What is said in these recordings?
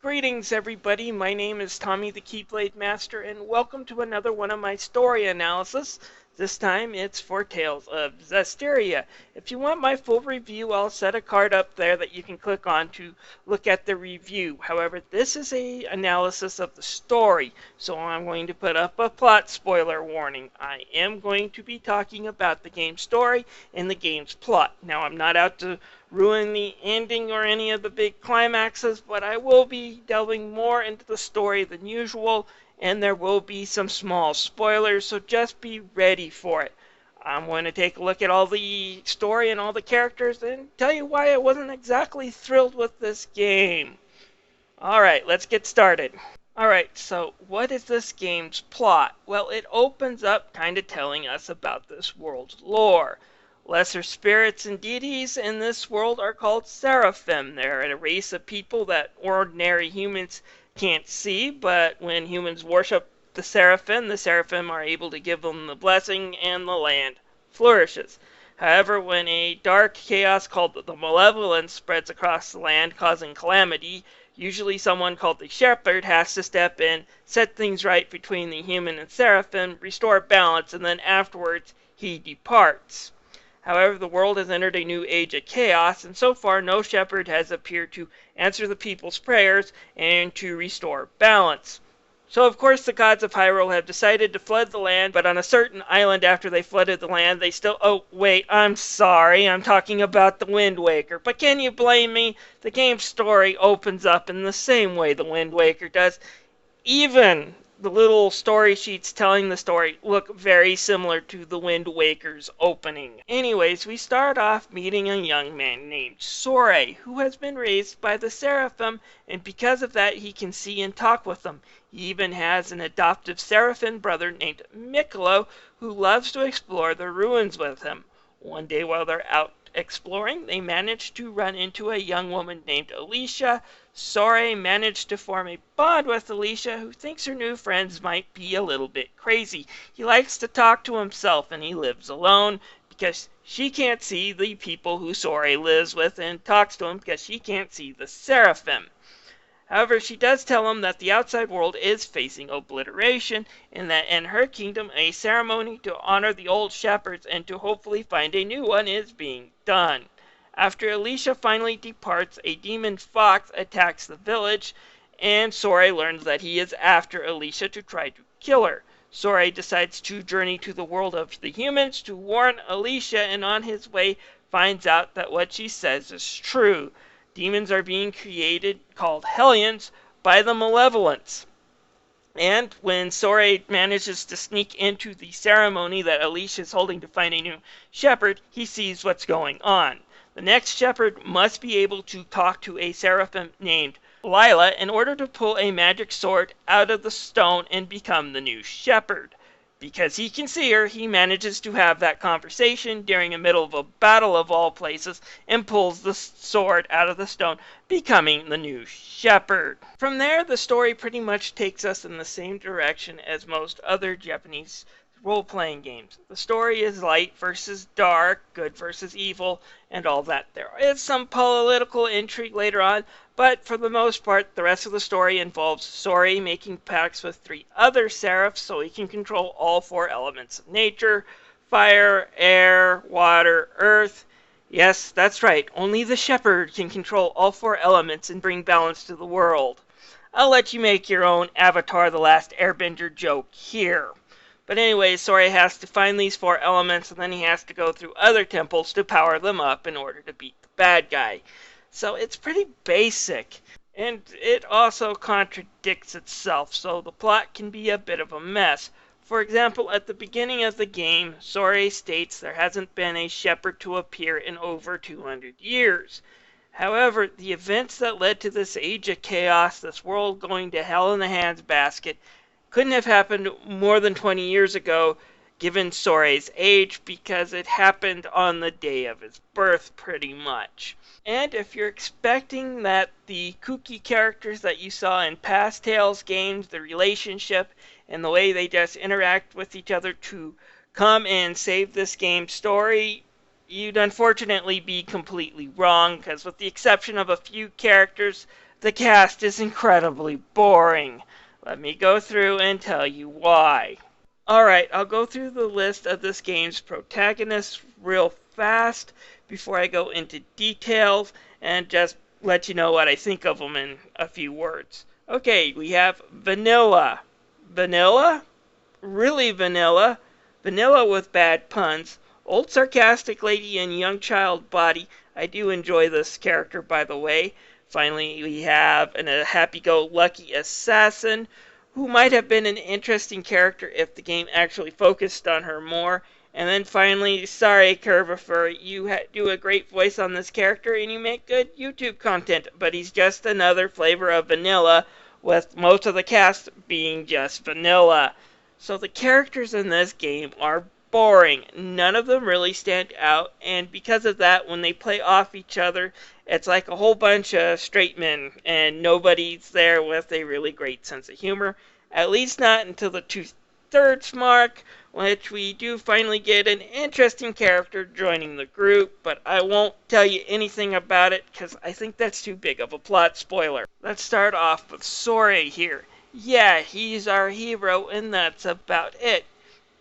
Greetings, everybody. My name is Tommy the Keyblade Master, and welcome to another one of my story analysis. This time it's for Tales of Zestiria. If you want my full review, I'll set a card up there that you can click on to look at the review. However, this is an analysis of the story, so I'm going to put up a plot spoiler warning. I am going to be talking about the game's story and the game's plot. Now, I'm not out to ruin the ending or any of the big climaxes, but I will be delving more into the story than usual, and there will be some small spoilers, so just be ready for it. I'm going to take a look at all the story and all the characters and tell you why I wasn't exactly thrilled with this game. Alright, let's get started. Alright, so what is this game's plot? Well, it opens up kind of telling us about this world's lore. Lesser spirits and deities in this world are called seraphim. They're a race of people that ordinary humans can't see, but when humans worship the seraphim are able to give them the blessing and the land flourishes. However, when a dark chaos called the malevolence spreads across the land, causing calamity, usually someone called the shepherd has to step in, set things right between the human and seraphim, restore balance, and then afterwards he departs. However, the world has entered a new age of chaos, and so far no shepherd has appeared to answer the people's prayers and to restore balance. So of course the gods of Hyrule have decided to flood the land, but on a certain island after they flooded the land, they still... Oh, wait, I'm sorry, I'm talking about the Wind Waker. But can you blame me? The game's story opens up in the same way the Wind Waker does. Even the little story sheets telling the story look very similar to the Wind Waker's opening. Anyways, we start off meeting a young man named Sore, who has been raised by the Seraphim, and because of that he can see and talk with them. He even has an adoptive Seraphim brother named Mikkolo, who loves to explore the ruins with him. One day while they're out exploring, they manage to run into a young woman named Alicia. Sore managed to form a bond with Alicia, who thinks her new friends might be a little bit crazy. He likes to talk to himself and he lives alone because she can't see the people who Sore lives with, and talks to him because she can't see the Seraphim. However, she does tell him that the outside world is facing obliteration, and that in her kingdom a ceremony to honor the old shepherds and to hopefully find a new one is being done. After Alicia finally departs, a demon fox attacks the village, and Sore learns that he is after Alicia to try to kill her. Sore decides to journey to the world of the humans to warn Alicia, and on his way finds out that what she says is true. Demons are being created, called Hellions, by the Malevolence. And when Sore manages to sneak into the ceremony that Alicia is holding to find a new shepherd, he sees what's going on. The next shepherd must be able to talk to a seraphim named Lila in order to pull a magic sword out of the stone and become the new shepherd. Because he can see her, he manages to have that conversation during the middle of a battle of all places and pulls the sword out of the stone, becoming the new shepherd. From there, the story pretty much takes us in the same direction as most other Japanese role-playing games. The story is light versus dark, good versus evil, and all that. There is some political intrigue later on, but for the most part, the rest of the story involves Sore making pacts with 3 other seraphs so he can control all 4 elements of nature: fire, air, water, earth. Yes, that's right, only the shepherd can control all 4 elements and bring balance to the world. I'll let you make your own Avatar the Last Airbender joke here. But anyway, Sore has to find these 4 elements, and then he has to go through other temples to power them up in order to beat the bad guy. So it's pretty basic, and it also contradicts itself, so the plot can be a bit of a mess. For example, at the beginning of the game, Sore states there hasn't been a shepherd to appear in over 200 years. However, the events that led to this age of chaos, this world going to hell in a handbasket, couldn't have happened more than 20 years ago, given Sore's age, because it happened on the day of his birth, pretty much. And if you're expecting that the kooky characters that you saw in past Tales games, the relationship, and the way they just interact with each other to come and save this game's story, you'd unfortunately be completely wrong, because with the exception of a few characters, The cast is incredibly boring. Let me go through and tell you why. Alright, I'll go through the list of this game's protagonists real fast before I go into details and just let you know what I think of them in a few words. Okay, we have Vanilla. Vanilla? Really vanilla? Vanilla with bad puns. Old sarcastic lady and young child body. I do enjoy this character, by the way. Finally, we have a happy-go-lucky assassin who might have been an interesting character if the game actually focused on her more. And then finally, sorry, Curvifer, you do a great voice on this character and you make good YouTube content, but he's just another flavor of vanilla, with most of the cast being just vanilla. So the characters in this game are boring. None of them really stand out, and because of that, when they play off each other, it's like a whole bunch of straight men, and nobody's there with a really great sense of humor. At least not until the two-thirds mark, which we do finally get an interesting character joining the group, but I won't tell you anything about it because I think that's too big of a plot spoiler. Let's start off with Sore here. Yeah, he's our hero, and that's about it.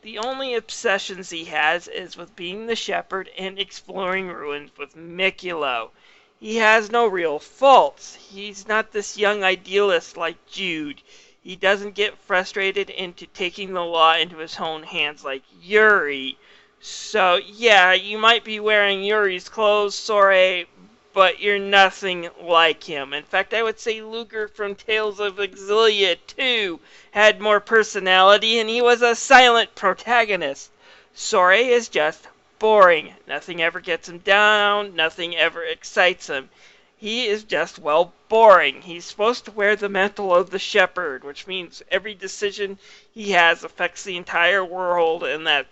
The only obsessions he has is with being the shepherd and exploring ruins with Mikulo. He has no real faults. He's not this young idealist like Jude. He doesn't get frustrated into taking the law into his own hands like Yuri. So, yeah, you might be wearing Yuri's clothes, Sore, but you're nothing like him. In fact, I would say Luger from Tales of Zestiria too had more personality, and he was a silent protagonist. Sore is just boring. Nothing ever gets him down, nothing ever excites him. He is just, well, boring. He's supposed to wear the mantle of the shepherd, which means every decision he has affects the entire world, and that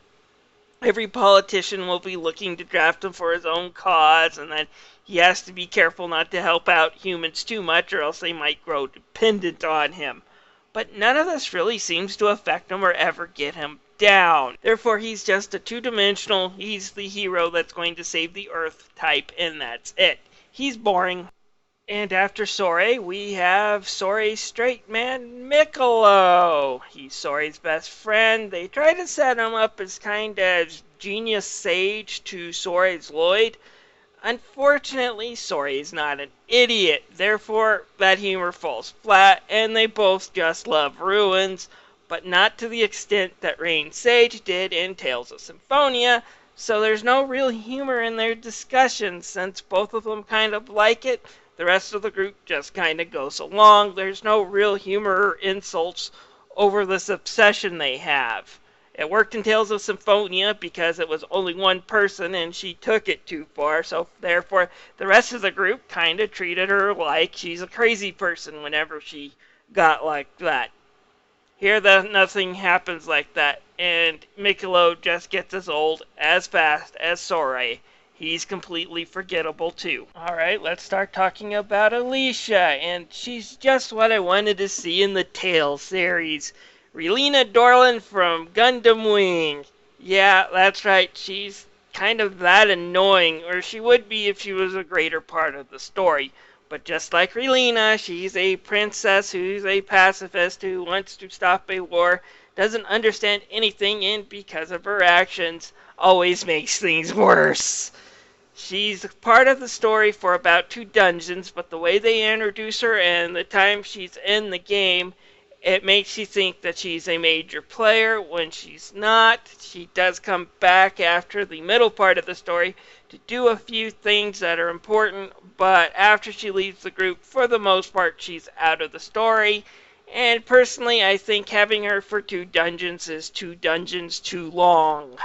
every politician will be looking to draft him for his own cause, and that he has to be careful not to help out humans too much or else they might grow dependent on him. But none of this really seems to affect him or ever get him down. Therefore, he's just a two-dimensional, he's the hero that's going to save the Earth type, and that's it. He's boring. And after Sore, we have Sore's straight man, Mikulo. He's Sore's best friend. They try to set him up as kind of genius sage to Sore's Lloyd. Unfortunately, Sore is not an idiot. Therefore, that humor falls flat, and they both just love ruins, but not to the extent that Rain Sage did in Tales of Symphonia. So there's no real humor in their discussions, since both of them kind of like it. The rest of the group just kind of goes along. There's no real humor or insults over this obsession they have. It worked in Tales of Symphonia because it was only one person and she took it too far, so therefore the rest of the group kind of treated her like she's a crazy person whenever she got like that. Here, nothing happens like that, and Mikulo just gets as old as fast as Sore. He's completely forgettable too. Alright, let's start talking about Alicia, and she's just what I wanted to see in the Tales series. Relina Dorlan from Gundam Wing. Yeah, that's right, she's kind of that annoying, or she would be if she was a greater part of the story. But just like Relina, she's a princess who's a pacifist who wants to stop a war, doesn't understand anything, and because of her actions, always makes things worse. She's part of the story for about 2 dungeons, but the way they introduce her and the time she's in the game, it makes you think that she's a major player when she's not. She does come back after the middle part of the story to do a few things that are important, but after she leaves the group, for the most part, she's out of the story. And personally, I think having her for 2 dungeons is 2 dungeons too long.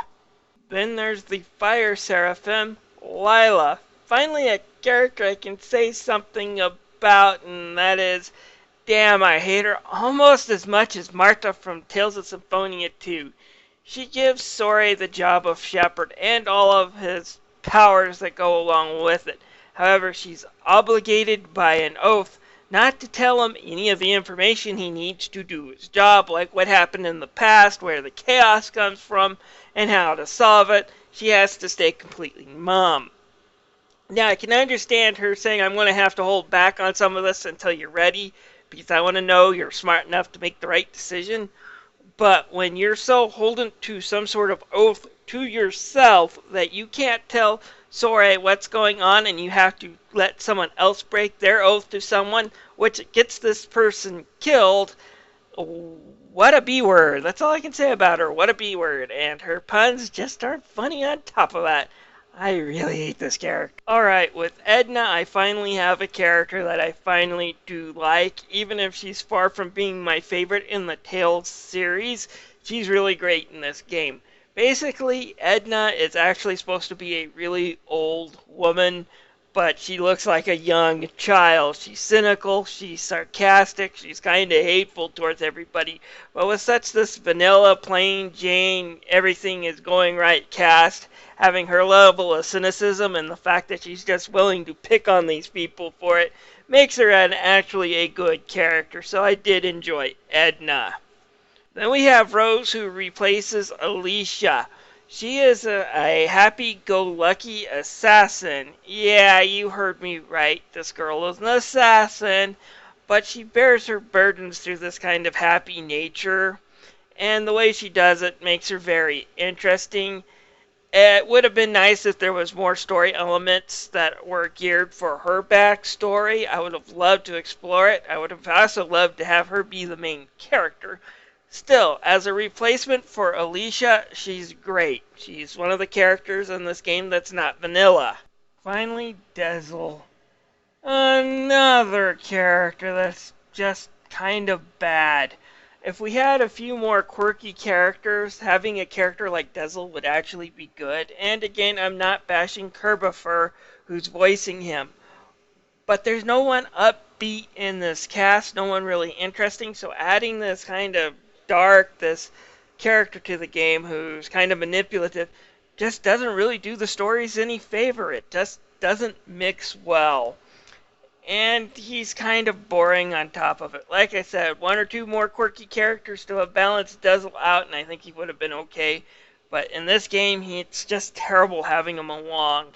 Then there's the Fire Seraphim, Lila. Finally, a character I can say something about, and that is, damn, I hate her almost as much as Marta from Tales of Symphonia 2. She gives Sore the job of shepherd and all of his powers that go along with it. However, she's obligated by an oath not to tell him any of the information he needs to do his job, like what happened in the past, where the chaos comes from, and how to solve it. She has to stay completely mum. Now, I can understand her saying, I'm going to have to hold back on some of this until you're ready, because I want to know you're smart enough to make the right decision. But when you're so holden to some sort of oath to yourself that you can't tell Sora what's going on and you have to let someone else break their oath to someone, which gets this person killed, what a B word. That's all I can say about her. What a B word. And her puns just aren't funny on top of that. I really hate this character. Alright, with Edna, I finally have a character that I finally do like. Even if she's far from being my favorite in the Tales series, she's really great in this game. Basically, Edna is actually supposed to be a really old woman, but she looks like a young child. She's cynical, she's sarcastic, she's kind of hateful towards everybody. But with such this vanilla, plain Jane, everything is going right cast, having her level of cynicism and the fact that she's just willing to pick on these people for it makes her actually a good character. So I did enjoy Edna. Then we have Rose, who replaces Alicia. She is a happy-go-lucky assassin. Yeah, you heard me right. This girl is an assassin, but she bears her burdens through this kind of happy nature, and the way she does it makes her very interesting. It would have been nice if there was more story elements that were geared for her backstory. I would have loved to explore it. I would have also loved to have her be the main character. Still, as a replacement for Alicia, she's great. She's one of the characters in this game that's not vanilla. Finally, Dazzle. Another character that's just kind of bad. If we had a few more quirky characters, having a character like Dazzle would actually be good. And again, I'm not bashing Kerbifer, who's voicing him. But there's no one upbeat in this cast, no one really interesting, so adding this kind of dark, this character to the game who's kind of manipulative, just doesn't really do the stories any favor. It just doesn't mix well. And he's kind of boring on top of it. Like I said, one or two more quirky characters to have balanced Dazzle out, and I think he would have been okay. But in this game, it's just terrible having him along.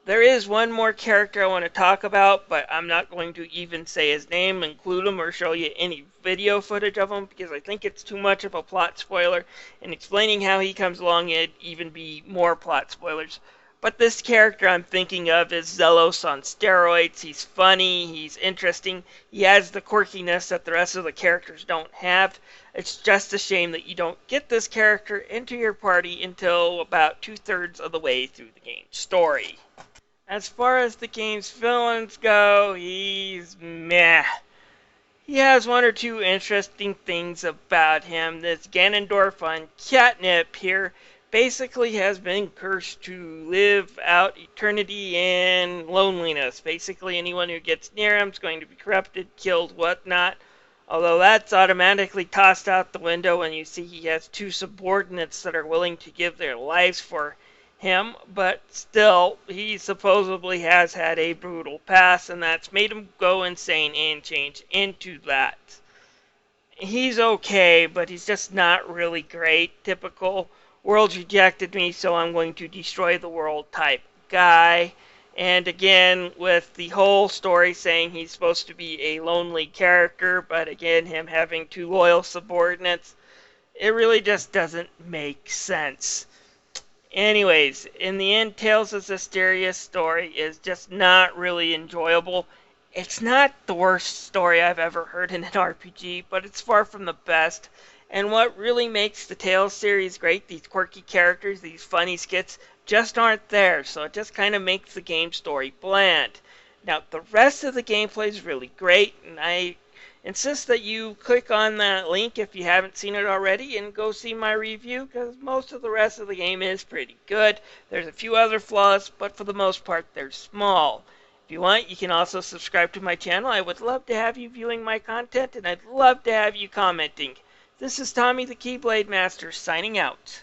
There is one more character I want to talk about, but I'm not going to even say his name, include him, or show you any video footage of him, because I think it's too much of a plot spoiler, and explaining how he comes along, it'd even be more plot spoilers. But this character I'm thinking of is Zelos on steroids. He's funny, he's interesting, he has the quirkiness that the rest of the characters don't have. It's just a shame that you don't get this character into your party until about 2/3 of the way through the game's story. As far as the game's villains go, he's meh. He has one or two interesting things about him. This Ganondorf on Catnip here basically has been cursed to live out eternity in loneliness. Basically, anyone who gets near him is going to be corrupted, killed, whatnot. Although that's automatically tossed out the window when you see he has two subordinates that are willing to give their lives for him, but still, he supposedly has had a brutal past, and that's made him go insane and change into that. He's okay, but he's just not really great. Typical world rejected me, so I'm going to destroy the world type guy. And again, with the whole story saying he's supposed to be a lonely character, but again, him having two loyal subordinates, it really just doesn't make sense. Anyways, in the end, Tales of Zestiria's story is just not really enjoyable. It's not the worst story I've ever heard in an RPG, but it's far from the best. And what really makes the Tales series great, these quirky characters, these funny skits, just aren't there, so it just kind of makes the game story bland. Now, the rest of the gameplay is really great, and I insist that you click on that link if you haven't seen it already and go see my review, because most of the rest of the game is pretty good. There's a few other flaws, but for the most part they're small. If you want, you can also subscribe to my channel. I would love to have you viewing my content, and I'd love to have you commenting. This is Tommy the Keyblade Master signing out.